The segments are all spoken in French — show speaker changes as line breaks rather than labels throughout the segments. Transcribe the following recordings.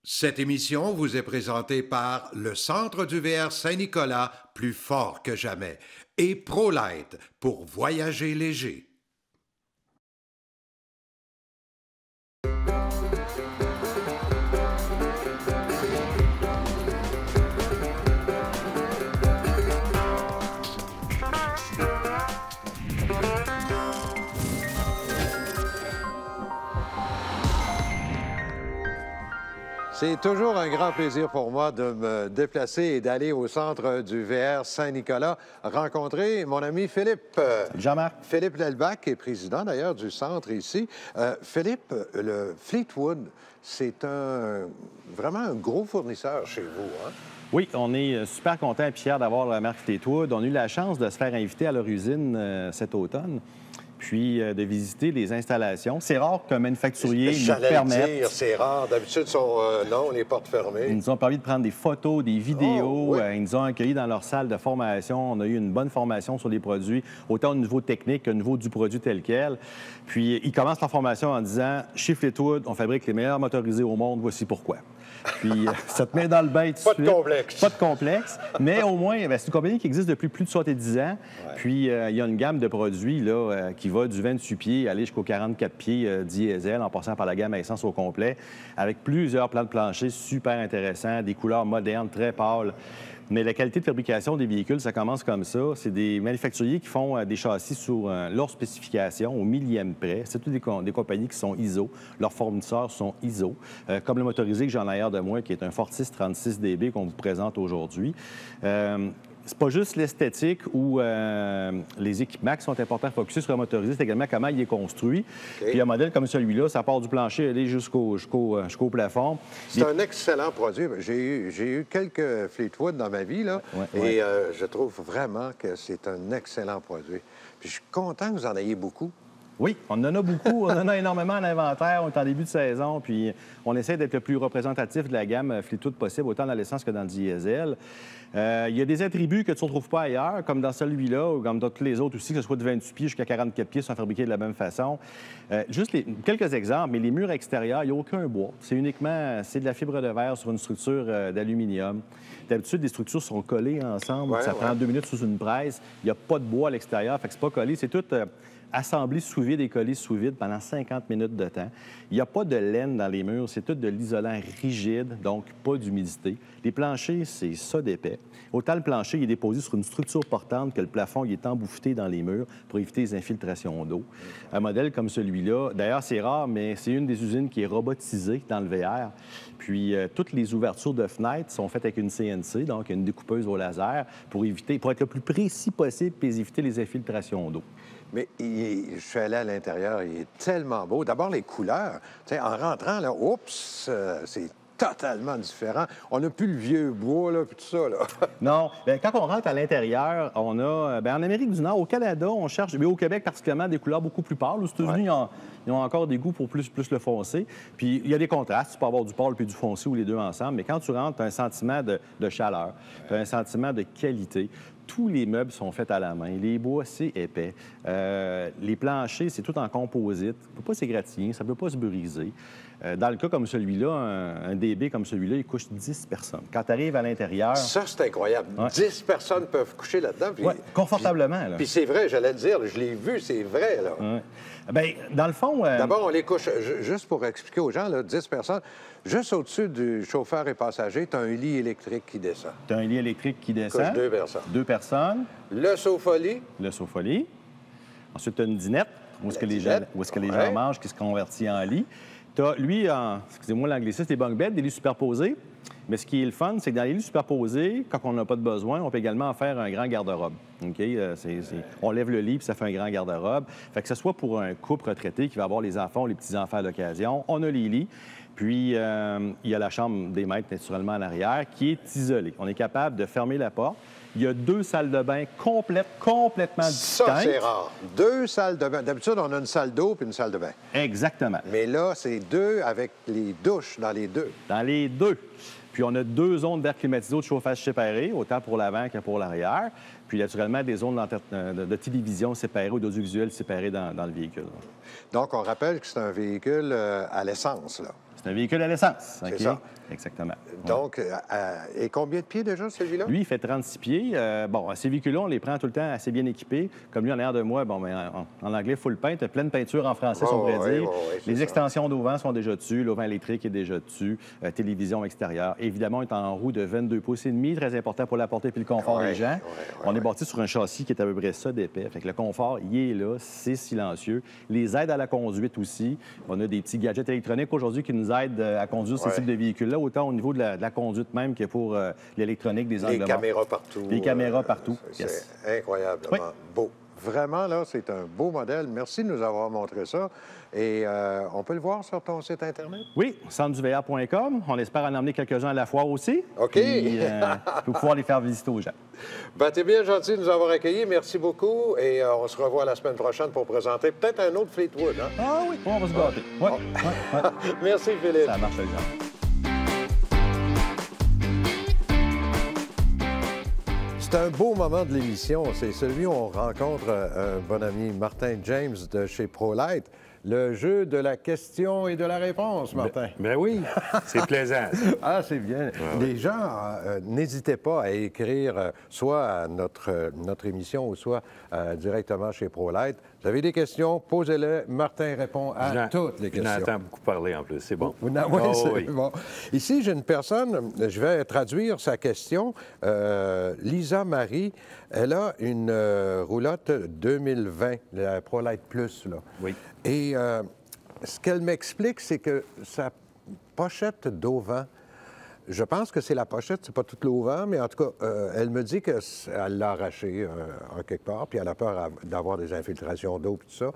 Cette émission vous est présentée par le Centre du VR Saint-Nicolas, plus fort que jamais, et ProLight pour voyager léger.
C'est toujours un grand plaisir pour moi de me déplacer et d'aller au centre du VR Saint-Nicolas rencontrer mon ami Philippe.
Jean-Marc.
Philippe Lelbach est président d'ailleurs du centre ici. Philippe, le Fleetwood, c'est vraiment un gros fournisseur chez vous, hein?
Oui, on est super content et fiers d'avoir la marque Fleetwood. On a eu la chance de se faire inviter à leur usine cet automne, puis de visiter les installations. C'est rare qu'un manufacturier nous permette...
C'est rare. D'habitude, non, les portes fermées.
Ils nous ont permis de prendre des photos, des vidéos.
Oui.
Ils nous ont accueillis dans leur salle de formation. On a eu une bonne formation sur les produits, autant au niveau technique qu'au niveau du produit tel quel. Puis, ils commencent leur formation en disant « Chez Fleetwood, on fabrique les meilleurs motorisés au monde. Voici pourquoi. » Puis, ça te met dans le bain tout de suite.
Pas de complexe.
Pas de complexe. Mais au moins, c'est une compagnie qui existe depuis plus de 70 ans. Ouais. Puis, il y a une gamme de produits là, qui va du 28 pieds aller jusqu'aux 44 pieds diesel, en passant par la gamme à essence au complet, avec plusieurs plans de plancher super intéressants, des couleurs modernes, très pâles. Mais la qualité de fabrication des véhicules, ça commence comme ça. C'est des manufacturiers qui font des châssis sur leurs spécifications au millième près. C'est toutes des compagnies qui sont ISO. Leurs fournisseurs sont ISO. Comme le motorisé que j'en ai arrière de moi, qui est un Fortis 36DB qu'on vous présente aujourd'hui. C'est pas juste l'esthétique ou les équipements qui sont importants à focuser sur le motorisé, c'est également comment il est construit. Okay. Puis un modèle comme celui-là, ça part du plancher et aller jusqu'au plafond.
C'est un excellent produit. J'ai eu quelques Fleetwood dans ma vie, là, et je trouve vraiment que c'est un excellent produit. Puis je suis content que vous en ayez beaucoup.
Oui, on en a beaucoup. On en a énormément en inventaire. On est en début de saison, puis on essaie d'être le plus représentatif de la gamme Fleetwood possible, autant dans l'essence que dans le diesel. Il y a des attributs que tu ne retrouves pas ailleurs, comme dans celui-là ou comme dans tous les autres aussi, que ce soit de 28 pieds jusqu'à 44 pieds, sont fabriqués de la même façon. Juste quelques exemples, mais les murs extérieurs, il n'y a aucun bois. C'est de la fibre de verre sur une structure d'aluminium. D'habitude, les structures sont collées ensemble. Ça prend 2 minutes sous une presse. Il n'y a pas de bois à l'extérieur, fait que c'est pas collé. C'est tout... assemblé sous vide et collé sous vide pendant 50 minutes de temps. Il n'y a pas de laine dans les murs, c'est tout de l'isolant rigide, donc pas d'humidité. Les planchers, c'est ça d'épais. Autant le plancher il est déposé sur une structure portante que le plafond il est embouffeté dans les murs pour éviter les infiltrations d'eau. Un modèle comme celui-là, d'ailleurs, c'est rare, mais c'est une des usines qui est robotisée dans le VR. Puis, toutes les ouvertures de fenêtres sont faites avec une CNC, donc une découpeuse au laser, pour être le plus précis possible et éviter les infiltrations d'eau.
Mais je suis allé à l'intérieur, il est tellement beau. D'abord, les couleurs. Tu sais, en rentrant, là, oups, c'est totalement différent. On n'a plus le vieux bois, là, puis tout ça, là.
Non. Bien, quand on rentre à l'intérieur, on a... Bien, en Amérique du Nord, au Canada, on cherche, mais au Québec particulièrement, des couleurs beaucoup plus pâles. Aux États-Unis, ils ont encore des goûts pour plus le foncé. Puis, il y a des contrastes. Tu peux avoir du pâle puis du foncé ou les deux ensemble. Mais quand tu rentres, tu as un sentiment de chaleur. Tu as un sentiment de qualité. Tous les meubles sont faits à la main. Les bois, c'est épais. Les planchers, c'est tout en composite. Ça ne peut pas s'égratigner, ça ne peut pas se briser. Dans le cas comme celui-là, un DB comme celui-là, il couche 10 personnes. Quand tu arrives à l'intérieur...
Ça, c'est incroyable. 10 personnes peuvent coucher là-dedans.
Oui, confortablement.
Puis c'est vrai, j'allais le dire, je l'ai vu, c'est vrai, là.
Bien, dans le fond...
D'abord, on les couche, juste pour expliquer aux gens, là, 10 personnes, juste au-dessus du chauffeur et passager, tu as un lit électrique qui descend.
Tu as un lit électrique qui descend.
Couche 2 personnes.
2 personnes.
Le sofa-lit.
Le sofa-lit. Ensuite, tu as une dinette, où est-ce que les gens mangent, qui se convertit en lit. Tu as, lui, excusez-moi l'anglicisme, des bunk beds, des lits superposés. Mais ce qui est le fun, c'est que dans les lits superposés, quand on n'a pas de besoin, on peut également en faire un grand garde-robe. OK? On lève le lit, puis ça fait un grand garde-robe. Fait que ce soit pour un couple retraité qui va avoir les enfants ou les petits-enfants à l'occasion, on a les lits. Puis, il y a la chambre des maîtres, naturellement, en arrière, qui est isolée. On est capable de fermer la porte. Il y a 2 salles de bain complètement distinctes.
Ça, c'est rare. 2 salles de bain. D'habitude, on a une salle d'eau puis une salle de bain.
Exactement.
Mais là, c'est 2 avec les douches dans les 2.
Dans les 2. Puis, on a 2 zones d'air climatisé de chauffage séparées, autant pour l'avant que pour l'arrière. Puis, naturellement, des zones de télévision séparées ou d'audiovisuel séparées dans le véhicule.
Donc, on rappelle que c'est un véhicule à l'essence, là.
C'est un véhicule à l'essence.
C'est ça.
Exactement.
Donc, et combien de pieds déjà, celui-là?
Lui, il fait 36 pieds. Bon, ces véhicules-là, on les prend tout le temps assez bien équipés. Comme lui, en arrière de moi, bon, ben, en anglais, full paint, pleine peinture en français, si on pourrait dire. Les extensions d'auvent sont déjà dessus. L'auvent électrique est déjà dessus. Télévision extérieure. Évidemment, on est en roue de 22 pouces et demi, très important pour la portée et le confort des gens. On est bâti sur un châssis qui est à peu près ça d'épais. Fait que le confort, il est là, c'est silencieux. Les aides à la conduite aussi. On a des petits gadgets électroniques aujourd'hui qui nous aident à conduire ce type de véhicule-là, autant au niveau de la conduite même que pour l'électronique des angles morts.
Les caméras partout.
Les caméras partout.
C'est incroyablement beau. Vraiment, là, c'est un beau modèle. Merci de nous avoir montré ça. Et on peut le voir sur ton site Internet?
Oui, centreduvr.com. On espère en emmener quelques-uns à la foire aussi.
OK.
Puis, pour pouvoir les faire visiter aux gens.
Ben, t'es bien gentil de nous avoir accueillis. Merci beaucoup. Et on se revoit la semaine prochaine pour présenter peut-être un autre Fleetwood. Hein?
Ah oui, on va se gâter.
Merci, Philippe.
Ça marche, exemple.
C'est un beau moment de l'émission. C'est celui où on rencontre un bon ami, Martin James de chez ProLight. Le jeu de la question et de la réponse, Martin.
Ben oui, c'est plaisant.
Ah, c'est bien. Les gens, n'hésitez pas à écrire soit à notre émission ou soit directement chez ProLight. Vous avez des questions, posez-les. Martin répond à toutes les questions.
Je n'entends beaucoup parler en plus, c'est bon.
Oui, bon. Ici, j'ai une personne, je vais traduire sa question. Lisa Marie, elle a une roulotte 2020, la ProLight Plus, là.
Oui.
Et ce qu'elle m'explique, c'est que sa pochette d'auvent, je pense que c'est la pochette, c'est pas tout l'auvent, mais en tout cas, elle me dit qu'elle l'a arraché en quelque part, puis elle a peur d'avoir des infiltrations d'eau et tout ça.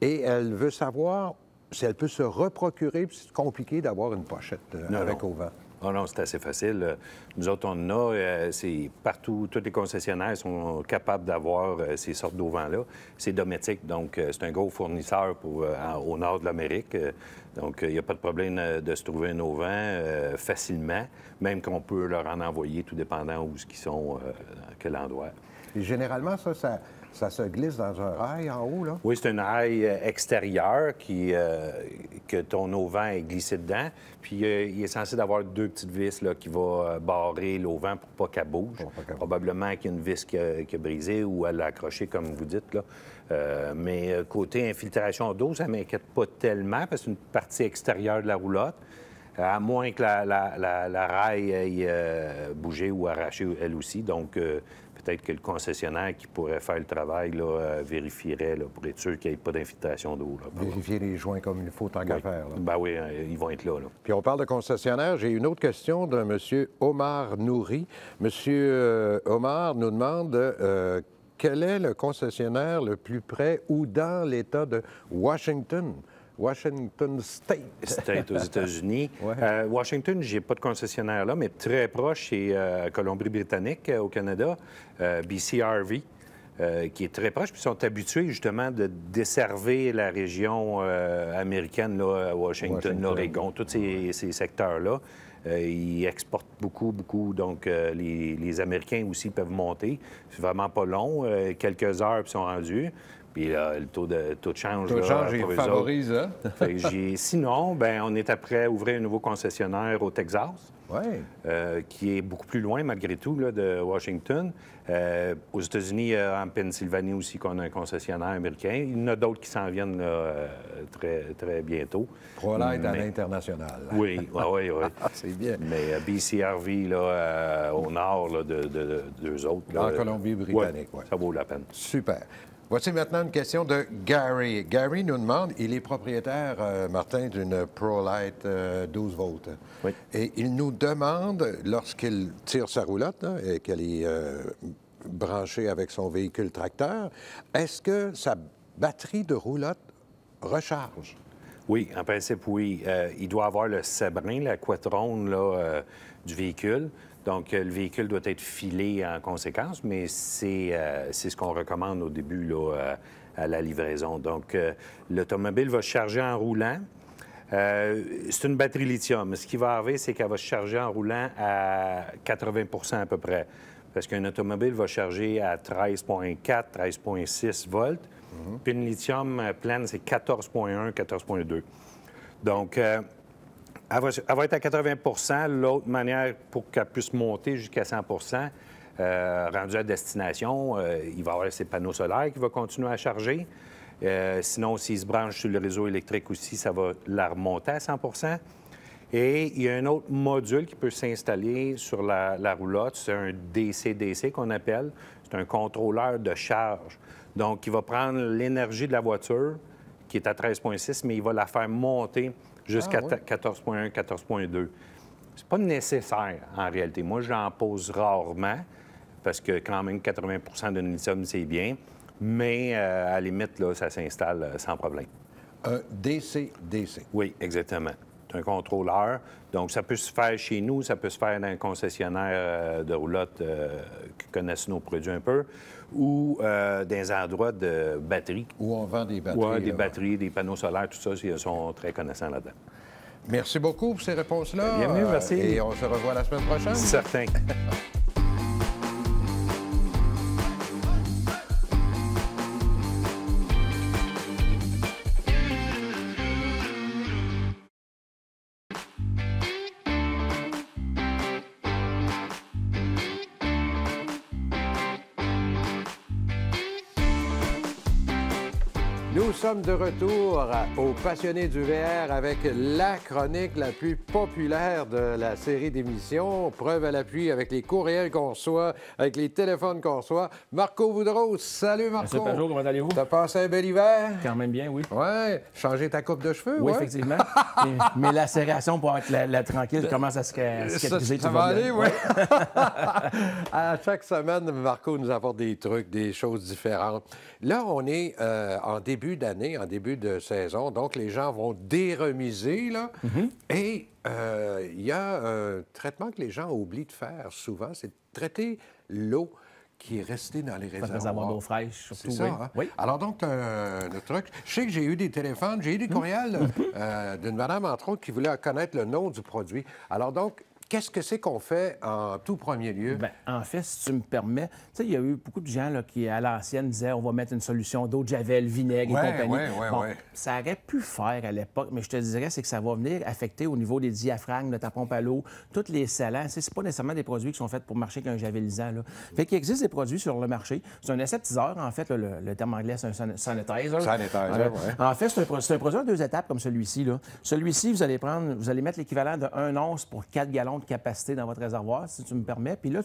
Et elle veut savoir si elle peut se reprocurer, puis c'est compliqué d'avoir une pochette avec auvent.
Oh non, c'est assez facile. Nous autres, on en a, c'est partout, tous les concessionnaires sont capables d'avoir ces sortes d'auvents-là. C'est Dometic, donc c'est un gros fournisseur au nord de l'Amérique. Donc, il n'y a pas de problème de se trouver un auvent facilement, même qu'on peut leur en envoyer, tout dépendant où ils sont, à quel endroit.
Et généralement, ça se glisse dans un rail en haut, là?
Oui, c'est un rail extérieur que ton auvent est glissé dedans. Puis il est censé avoir deux petites vis là, qui vont barrer l'auvent pour pas qu'elle bouge. Probablement qu'il y a une vis qui a brisé ou elle l'a accroché, comme vous dites, là. Mais côté infiltration d'eau, ça ne m'inquiète pas tellement parce que c'est une partie extérieure de la roulotte. À moins que la rail ait bougé ou arraché elle aussi. Donc, peut-être que le concessionnaire qui pourrait faire le travail là, vérifierait là, pour être sûr qu'il n'y ait pas d'infiltration d'eau.
Vérifier les joints comme il faut, tant qu'à faire. Là.
Ben oui, ils vont être là.
Puis on parle de concessionnaire. J'ai une autre question d'un monsieur Omar Nouri. Monsieur Omar nous demande quel est le concessionnaire le plus près ou dans l'État de Washington State
aux États-Unis. Washington, j'ai pas de concessionnaire là, mais très proche, c'est Colombie-Britannique, au Canada, BCRV, qui est très proche. Puis ils sont habitués, justement, de desservir la région américaine, là, Washington, l'Oregon, tous ces secteurs-là. Ils exportent beaucoup. Donc, les Américains aussi peuvent monter. C'est vraiment pas long. Quelques heures, puis ils sont rendus. Puis le taux de change...
Le taux de change, il favorise, hein?
Sinon, bien, on est après ouvrir un nouveau concessionnaire au Texas, qui est beaucoup plus loin, malgré tout, là, de Washington. Aux États-Unis, en Pennsylvanie aussi, qu'on a un concessionnaire américain. Il y en a d'autres qui s'en viennent là, très, très bientôt.
ProLight à l'international.
Oui.
C'est bien.
Mais BCRV, là, au nord là, d'eux autres... Là,
en Colombie-Britannique, oui.
Ça vaut la peine.
Super. Voici maintenant une question de Gary. Gary nous demande, il est propriétaire, Martin, d'une ProLight 12 volts.
Oui.
Et il nous demande, lorsqu'il tire sa roulotte, là, et qu'elle est branchée avec son véhicule tracteur, est-ce que sa batterie de roulotte recharge?
Oui, en principe, oui. Il doit avoir le sabrin, la quattrone là, du véhicule. Donc, le véhicule doit être filé en conséquence, mais c'est ce qu'on recommande au début là, à la livraison. Donc, l'automobile va se charger en roulant. C'est une batterie lithium. Ce qui va arriver, c'est qu'elle va se charger en roulant à 80 à peu près. Parce qu'une automobile va charger à 13,4, 13,6 volts. Puis une lithium pleine, c'est 14,1, 14,2. Donc, Elle va être à 80 L'autre manière, pour qu'elle puisse monter jusqu'à 100 rendu à destination, il va y avoir ses panneaux solaires qui vont continuer à charger. Sinon, s'il se branche sur le réseau électrique aussi, ça va la remonter à 100 Et il y a un autre module qui peut s'installer sur la roulotte. C'est un DC-DC qu'on appelle. C'est un contrôleur de charge. Donc, il va prendre l'énergie de la voiture, qui est à 13,6, mais il va la faire monter jusqu'à 14,1, 14,2. C'est pas nécessaire, en réalité. Moi, j'en pose rarement, parce que quand même, 80 de lithium, c'est bien. Mais à la limite, là, ça s'installe sans problème.
Un DC-DC.
Oui, exactement. C'est un contrôleur. Donc, ça peut se faire chez nous, ça peut se faire dans un concessionnaire de roulotte qui connaissent nos produits un peu, ou dans des endroits de batteries.
Où on vend des batteries.
Oui, des batteries, des panneaux solaires, tout ça, ils sont très connaissants là-dedans.
Merci beaucoup pour ces réponses-là.
Bienvenue, merci.
Et on se revoit la semaine prochaine.
Certain.
Nous sommes de retour aux passionnés du VR avec la chronique la plus populaire de la série d'émissions. Preuve à l'appui avec les courriels qu'on reçoit, avec les téléphones qu'on reçoit. Marco Boudreau, salut Marco.
Monsieur Pajot, comment allez-vous?
T'as passé un bel hiver?
Quand même bien, oui.
Oui. Changer ta coupe de cheveux,
Oui,
ouais?
effectivement. Mais la serration pour être la tranquille commence à cicatriser.
Ça va aller, oui. À chaque semaine, Marco nous apporte des trucs, des choses différentes. Là, on est en début d'année, en début de saison, donc les gens vont déremiser, là. Et il y a un traitement que les gens oublient de faire souvent, c'est de traiter l'eau qui est restée dans les réservoirs.
Réservoir d'eau fraîche, surtout.
C'est ça,
oui.
hein?
Oui.
Alors donc, le truc, je sais que j'ai eu des téléphones, j'ai eu des courriels d'une madame, entre autres, qui voulait connaître le nom du produit. Alors donc, qu'est-ce que c'est qu'on fait en tout premier lieu?
Bien, en fait, si tu me permets, tu sais, il y a eu beaucoup de gens là, qui, à l'ancienne, disaient on va mettre une solution d'eau de javel, vinaigre et compagnie. Bon, ça aurait pu faire à l'époque, mais je te dirais, c'est que ça va venir affecter au niveau des diaphragmes de ta pompe à l'eau, tous les scellants. C'est pas nécessairement des produits qui sont faits pour marcher qu'un javelisant. Là. Fait qu'il existe des produits sur le marché. C'est un aseptiseur, en fait, là, le terme anglais, c'est un sanitizer.
Sanitizer, oui.
En fait, c'est un produit en 2 étapes comme celui-ci. Là. Celui-ci, vous allez mettre l'équivalent de 1 once pour 4 gallons de capacité dans votre réservoir, si tu me permets. Puis là,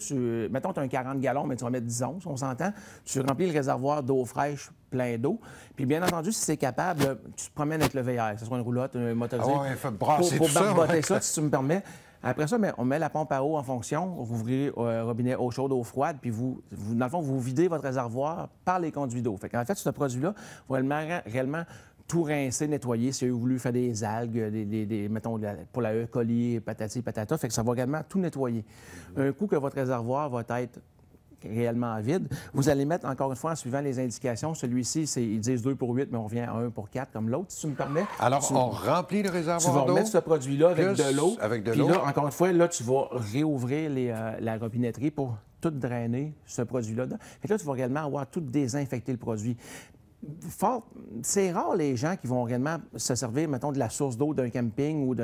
mettons, tu as un 40 gallons, mais tu vas mettre 10 onces, on s'entend. Tu remplis le réservoir d'eau fraîche plein d'eau. Puis bien entendu, si c'est capable, tu te promènes avec le VR, que ce soit une roulotte, un motorisé.
Ah ouais, faut brasser
pour
tout ça,
barboter ça, si tu me permets. Après ça, on met la pompe à eau en fonction. Vous ouvrez robinet eau chaude, eau froide, puis dans le fond, vous videz votre réservoir par les conduits d'eau. Fait qu'en fait, ce produit-là va réellement tout rincer, nettoyer. Si vous avez voulu faire des algues, mettons, pour la E. coli, patati, patata, fait que ça va également tout nettoyer. Un coup que votre réservoir va être réellement vide, vous allez mettre, encore une fois, en suivant les indications, celui-ci, ils disent 2 pour 8, mais on revient à 1 pour 4, comme l'autre, si tu me permets.
Alors, on remplit le réservoir d'eau.
Tu vas remettre ce produit-là avec de l'eau. Puis là, encore une fois, là, tu vas réouvrir la robinetterie pour tout drainer, ce produit-là. Fait que là, tu vas réellement avoir tout désinfecté le produit. C'est rare les gens qui vont réellement se servir, mettons, de la source d'eau d'un camping ou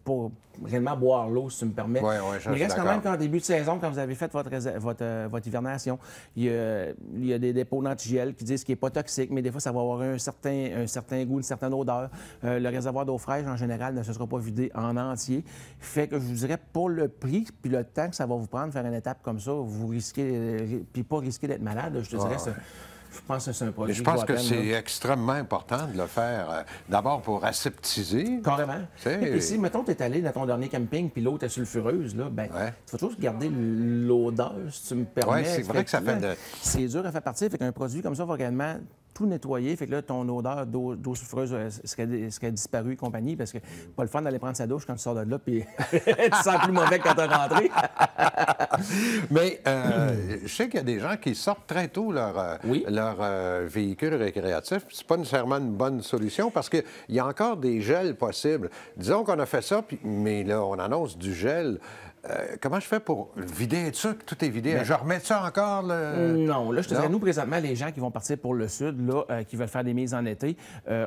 pour réellement boire l'eau, si tu me permets.
Oui,
mais il reste quand même qu'en début de saison, quand vous avez fait votre hivernation, il y a des dépôts d'antigel qui disent qu'il n'est pas toxique, mais des fois, ça va avoir un certain goût, une certaine odeur. Le réservoir d'eau fraîche, en général, ne se sera pas vidé en entier. Fait que je vous dirais, pour le prix puis le temps que ça va vous prendre faire une étape comme ça, vous risquez, puis pas risquer d'être malade, je te dirais, je pense que c'est un produit.
Je pense que c'est extrêmement important de le faire, d'abord pour aseptiser.
Carrément. Et puis si, mettons, tu es allé dans ton dernier camping, puis l'eau est sulfureuse, là, ben, tu vas toujours garder l'odeur, si tu me permets.
Oui, c'est vrai que ça fait
C'est dur à faire partir, fait qu'un produit comme ça va réellement tout nettoyer, fait que là, ton odeur d'eau sulfureuse serait disparue et compagnie, parce que pas le fun d'aller prendre sa douche quand tu sors de là, puis tu sens plus mauvais que quand tu es rentré.
Mais je sais qu'il y a des gens qui sortent très tôt leur véhicule récréatif. C'est pas nécessairement une bonne solution parce qu'il y a encore des gels possibles. Disons qu'on a fait ça, mais là, on annonce du gel. Comment je fais pour vider, être sûr que tout est vidé? Je remets ça encore?
Non, là, je te dirais, nous, présentement, les gens qui vont partir pour le sud, là, qui veulent faire des mises en été,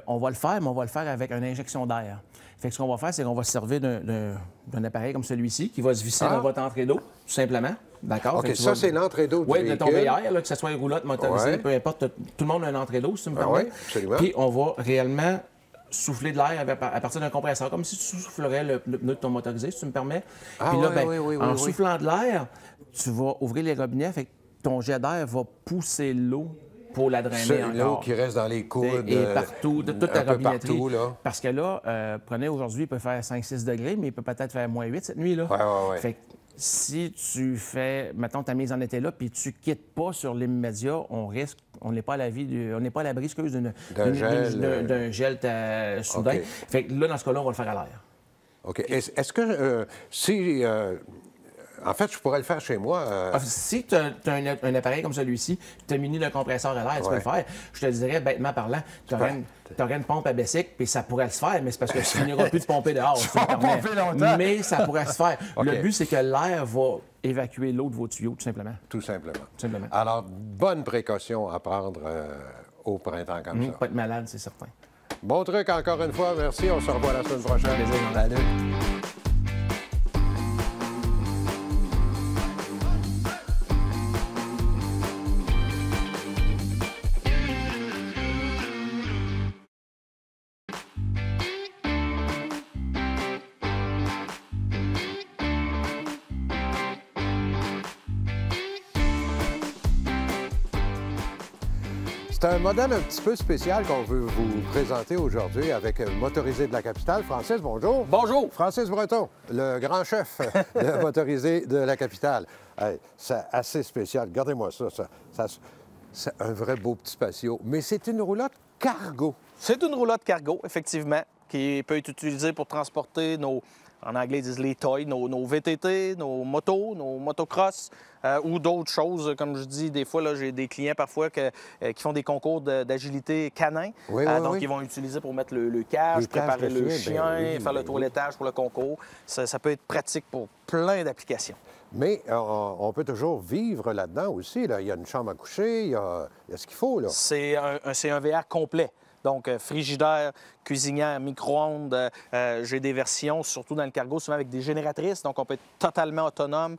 on va le faire, mais on va le faire avec une injection d'air. Fait que ce qu'on va faire, c'est qu'on va se servir d'un appareil comme celui-ci qui va se visser dans votre entrée d'eau, tout simplement. D'accord?
OK, ça, c'est l'entrée d'eau du
véhicule. Oui, de ton VR, là, que ce soit une roulotte motorisée, peu importe, tout le monde a une entrée d'eau, si tu me permets.
Oui, absolument.
Puis on va réellement souffler de l'air à partir d'un compresseur, comme si tu soufflerais le pneu de ton motorisé, si tu me permets. Puis là, en soufflant de l'air, tu vas ouvrir les robinets, fait que ton jet d'air va pousser l'eau pour la drainer encore.
L'eau qui reste dans les coudes.
Et partout, de toute la robinetterie.
Partout, là.
Parce que là, prenez aujourd'hui, il peut faire 5-6 degrés, mais il peut peut-être faire moins 8 cette nuit, là.
Oui.
Fait que si tu fais, mettons, ta mise en été là, puis tu quittes pas sur l'immédiat, on n'est pas à l'abri, d'un gel soudain.
Okay.
Fait que là, dans ce cas-là, on va le faire à l'air.
OK. Est-ce que si... en fait, je pourrais le faire chez moi.
Si tu as un appareil comme celui-ci, tu es muni d'un compresseur à l'air, tu peux le faire. Je te dirais, bêtement parlant, tu aurais une pompe à Bessic, puis ça pourrait se faire, mais c'est parce que tu finiras plus de pomper dehors. Tu vas pomper longtemps. Mais ça pourrait se faire. Okay. Le but, c'est que l'air va évacuer l'eau de vos tuyaux, tout simplement.
Tout simplement.
Tout simplement.
Alors, bonne précaution à prendre au printemps comme ça.
Pas être malade, c'est certain.
Bon truc, encore une fois. Merci. On se revoit la semaine prochaine.
Salut.
C'est un modèle un petit peu spécial qu'on veut vous présenter aujourd'hui avec Motorisé de la Capitale. Francis, bonjour.
Bonjour.
Francis Breton, le grand chef de Motorisé de la Capitale. Hey, c'est assez spécial. Regardez-moi ça. C'est un vrai beau petit patio. Mais c'est une roulotte cargo.
C'est une roulotte cargo, effectivement, qui peut être utilisée pour transporter en anglais, ils disent les toys, nos VTT, nos motos, nos motocross ou d'autres choses. Comme je dis, des fois, j'ai des clients parfois qui font des concours d'agilité canin. Donc, ils vont utiliser pour mettre le cache, préparer le chien, faire le toilettage pour le concours. Ça peut être pratique pour plein d'applications.
Mais on peut toujours vivre là-dedans aussi. Là. Il y a une chambre à coucher, il y a ce qu'il faut. Là.
C'est un VR complet. Donc, frigidaire, cuisinière, micro-ondes. J'ai des versions, surtout dans le cargo, souvent avec des génératrices. Donc, on peut être totalement autonome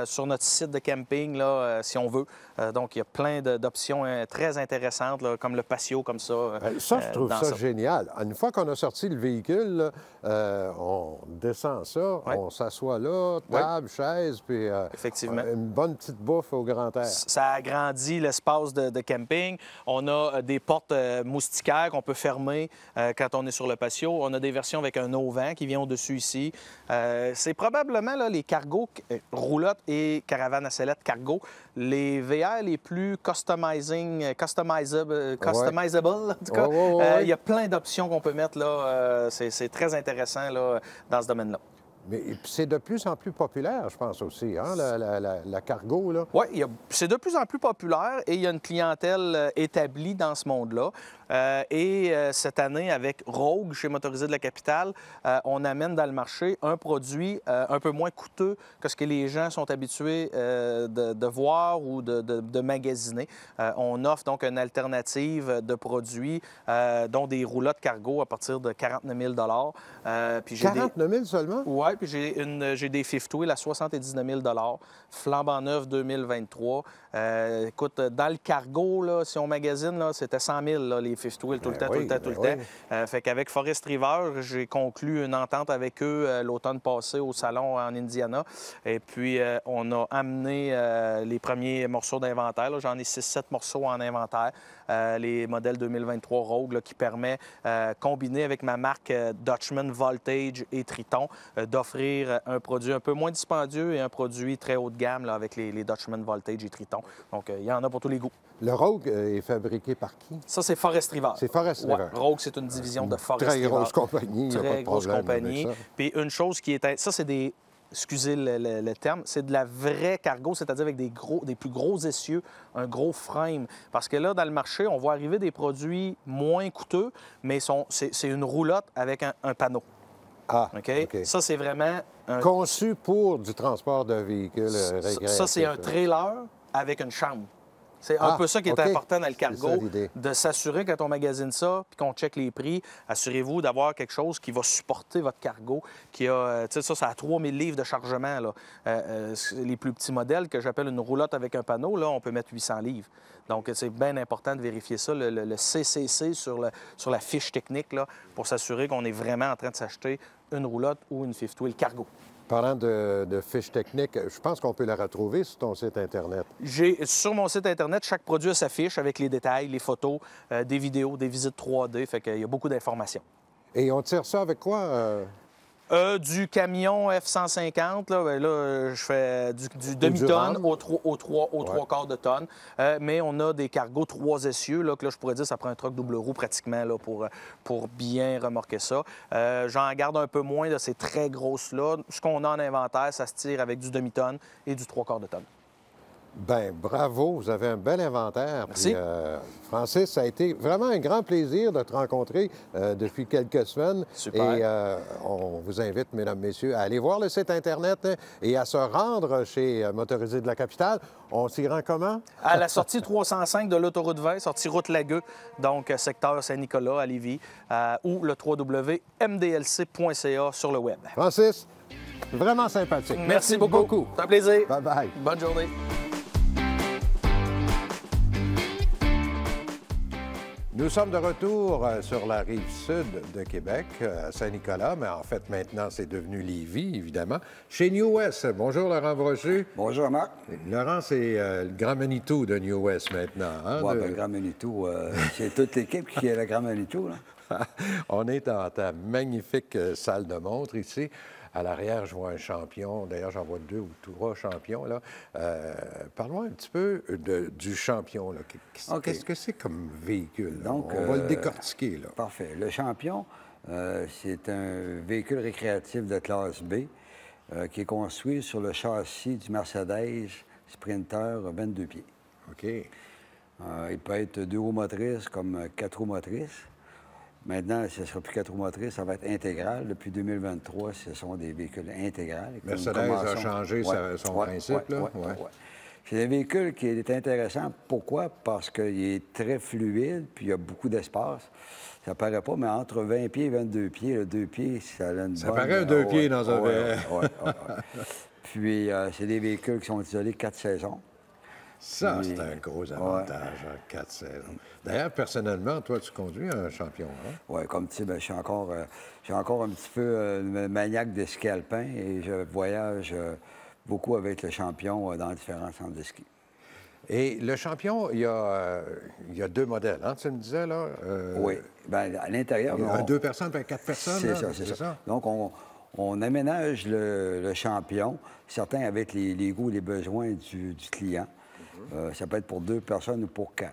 sur notre site de camping, là, si on veut. Donc, il y a plein d'options très intéressantes, là, comme le patio, comme ça.
Ça, je trouve ça génial. Une fois qu'on a sorti le véhicule, là, on descend ça, on s'assoit là, table, chaise, puis
effectivement.
Une bonne petite bouffe au grand air.
Ça agrandit l'espace de camping. On a des portes moustiquaires qu'on peut fermer quand on est sur le patio. On a des versions avec un auvent qui vient au-dessus ici. C'est probablement là, les cargos, roulottes et caravanes à sellette cargo, les VR les plus customizable, en tout cas. Il y a plein d'options qu'on peut mettre là. C'est très intéressant là, dans ce domaine-là.
Mais c'est de plus en plus populaire, je pense aussi, hein, la cargo, là.
Oui, c'est de plus en plus populaire et il y a une clientèle établie dans ce monde-là. Cette année, avec Rogue, chez Motorisé de la Capitale, on amène dans le marché un produit un peu moins coûteux que ce que les gens sont habitués de voir ou de magasiner. On offre donc une alternative de produits, dont des roulottes cargo à partir de 49 000
49 000 seulement?
Oui, puis j'ai des fifth wheels à 79 000 flambant neuf 2023. Écoute, dans le cargo, là, si on magasine, c'était 100 000 là, les fifth wheels, tout le temps. Fait qu'avec Forest River, j'ai conclu une entente avec eux l'automne passé au salon en Indiana. Et puis, on a amené les premiers morceaux d'inventaire. J'en ai 6-7 morceaux en inventaire. Les modèles 2023 Rogue là, qui permet, combiné avec ma marque Dutchman, Voltage et Triton, d'offrir un produit un peu moins dispendieux et un produit très haut de gamme là, avec les Dutchman, Voltage et Triton. Donc, il y en a pour tous les goûts.
Le Rogue est fabriqué par qui?
Ça, c'est Forest River.
C'est Forest River.
Ouais, Rogue, c'est une division de Forest River.
Très grosse compagnie.
Très grosse compagnie.
Ça.
Puis une chose qui est... Ça, c'est des... Excusez le terme, c'est de la vraie cargo, c'est-à-dire avec des plus gros essieux, un gros frame. Parce que là, dans le marché, on voit arriver des produits moins coûteux, mais c'est une roulotte avec un panneau.
Ah,
OK?
OK.
Ça, c'est vraiment...
Conçu pour du transport de véhicules récréatifs.
Ça, c'est un trailer avec une chambre. C'est un peu ça qui est
OK.
important dans le
C'est ça,
cargo,
l'idée.
de s'assurer quand on magasine ça, puis qu'on check les prix, assurez-vous d'avoir quelque chose qui va supporter votre cargo, qui a, tu sais, ça a 3000 livres de chargement, là. Les plus petits modèles, que j'appelle une roulotte avec un panneau, là, on peut mettre 800 livres. Donc, c'est bien important de vérifier ça, le CCC sur la fiche technique, là, pour s'assurer qu'on est vraiment en train de s'acheter une roulotte ou une fifth wheel cargo.
Parlant de fiches techniques, je pense qu'on peut la retrouver sur ton site Internet.
Sur mon site Internet, chaque produit a sa fiche avec les détails, les photos, des vidéos, des visites 3D. Fait qu'il y a beaucoup d'informations.
Et on tire ça avec quoi?
Du camion F-150, là, ben là, je fais du demi-tonne aux trois quarts de tonne. Mais on a des cargos 3 essieux, là, que là, je pourrais dire ça prend un truck double roue pratiquement là, pour bien remorquer ça. J'en garde un peu moins de ces très grosses-là. Ce qu'on a en inventaire, ça se tire avec du demi-tonne et du 3 quarts de tonne.
Bien, bravo, vous avez un bel inventaire.
Merci.
Puis, Francis, ça a été vraiment un grand plaisir de te rencontrer depuis quelques semaines.
Super.
Et on vous invite, mesdames, messieurs, à aller voir le site Internet et à se rendre chez Motorisé de la Capitale. On s'y rend comment?
À la sortie 305 de l'autoroute 20, sortie route Lagueux, donc secteur Saint-Nicolas à Lévis, ou le www.mdlc.ca sur le web.
Francis, vraiment sympathique.
Merci beaucoup. C'est un plaisir.
Bye-bye.
Bonne journée.
Nous sommes de retour sur la rive sud de Québec, à Saint-Nicolas, mais en fait, maintenant, c'est devenu Lévis, évidemment. Chez New West. Bonjour, Laurent Brochu.
Bonjour, Marc.
Laurent, c'est le grand Manitou de New West maintenant. Hein,
Oui, le Grand Manitou, c'est toute l'équipe qui est le Grand Manitou, là.
On est dans ta magnifique salle de montre ici. À l'arrière, je vois un champion. D'ailleurs, j'en vois 2 ou 3 champions, là. Parle-moi un petit peu du champion, là. Qu'est-ce que c'est comme véhicule?
Donc,
on va le décortiquer, là.
Parfait. Le champion, c'est un véhicule récréatif de classe B qui est construit sur le châssis du Mercedes Sprinter 22 pieds.
OK.
Il peut être 2 roues motrices comme 4 roues motrices. Maintenant, ce ne sera plus 4 roues motrices, ça va être intégral. Depuis 2023, ce sont des véhicules intégrales.
Mercedes a changé son principe, là?
Ouais. C'est un véhicule qui est intéressant. Pourquoi? Parce qu'il est très fluide, puis il y a beaucoup d'espace. Ça paraît pas, mais entre 20 pieds et 22 pieds, le 2 pieds, ça a une bonne...
Ça paraît un 2 pieds dans un VR.
Puis, c'est des véhicules qui sont isolés 4 saisons.
Ça, c'est un gros avantage, 4 saisons. D'ailleurs, personnellement, toi, tu conduis un champion, hein?
Oui, comme tu sais, je suis encore un petit peu maniaque de ski alpin et je voyage beaucoup avec le champion dans différents centres de ski.
Et le champion, il y a 2 modèles, hein, tu me disais, là?
Oui. Bien, à l'intérieur...
2 personnes, puis 4 personnes,
c'est ça. Donc, on aménage le champion, certains avec les goûts et les besoins du client. Ça peut être pour 2 personnes ou pour 4.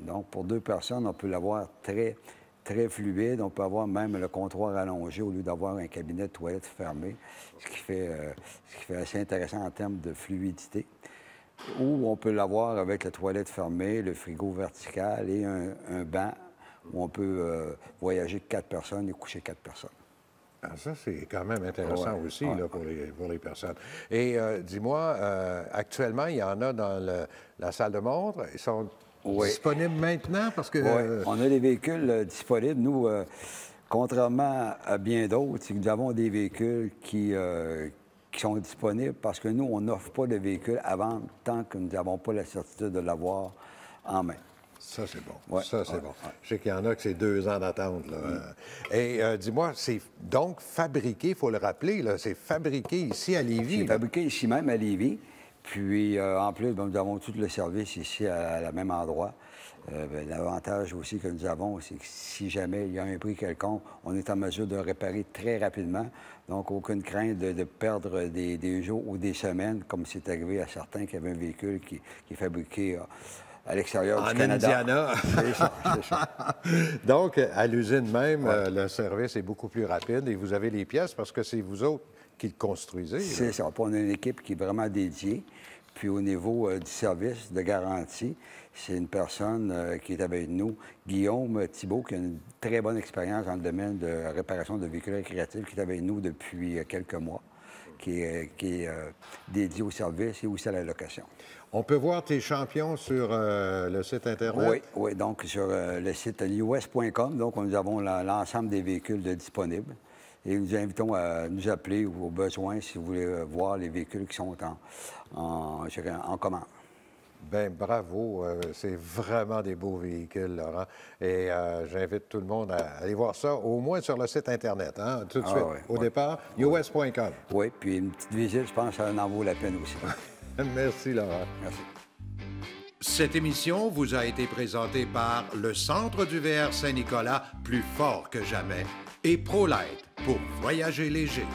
Donc, pour 2 personnes, on peut l'avoir très, très fluide. On peut avoir même le comptoir allongé au lieu d'avoir un cabinet de toilette fermé, ce qui fait assez intéressant en termes de fluidité. Ou on peut l'avoir avec la toilette fermée, le frigo vertical et un banc où on peut voyager 4 personnes et coucher 4 personnes.
Ah, ça, c'est quand même intéressant aussi là, pour les personnes. Et dis-moi, actuellement, il y en a dans la salle de montre. Ils sont disponibles maintenant parce que...
Oui, on a des véhicules disponibles. Nous, contrairement à bien d'autres, c'est que nous avons des véhicules qui sont disponibles parce que nous, on n'offre pas de véhicules à vendre tant que nous n'avons pas la certitude de l'avoir en main.
Ça, c'est bon.
Ouais,
ça, c'est bon. Je sais qu'il y en a que c'est 2 ans d'attente. Et dis-moi, c'est donc fabriqué, il faut le rappeler, c'est fabriqué ici à Lévis.
C'est fabriqué ici même à Lévis. Puis, en plus, nous avons tout le service ici à la même endroit. L'avantage aussi que nous avons, c'est que si jamais il y a un prix quelconque, on est en mesure de réparer très rapidement. Donc, aucune crainte de perdre des jours ou des semaines, comme c'est arrivé à certains qui avaient un véhicule qui est fabriqué... à l'extérieur du Canada.
En Indiana.
C'est ça.
Donc, à l'usine même, le service est beaucoup plus rapide et vous avez les pièces parce que c'est vous autres qui le construisez.
C'est ça. Puis on a une équipe qui est vraiment dédiée. Puis au niveau du service de garantie, c'est une personne qui est avec nous, Guillaume Thibault, qui a une très bonne expérience dans le domaine de réparation de véhicules récréatifs, qui est avec nous depuis quelques mois. qui est dédié au service et aussi à la location.
On peut voir tes champions sur le site Internet?
Oui, donc sur le site us.com. Donc, nous avons l'ensemble des véhicules disponibles. Et nous invitons à nous appeler au besoin si vous voulez voir les véhicules qui sont en commande.
Bien, bravo. C'est vraiment des beaux véhicules, Laurent. Et j'invite tout le monde à aller voir ça, au moins sur le site Internet, hein, tout de suite. Au départ, us.com.
Oui, puis une petite visite, je pense que ça en vaut la peine aussi.
Merci, Laurent.
Merci.
Cette émission vous a été présentée par le Centre du VR Saint-Nicolas, plus fort que jamais, et ProLight pour voyager léger.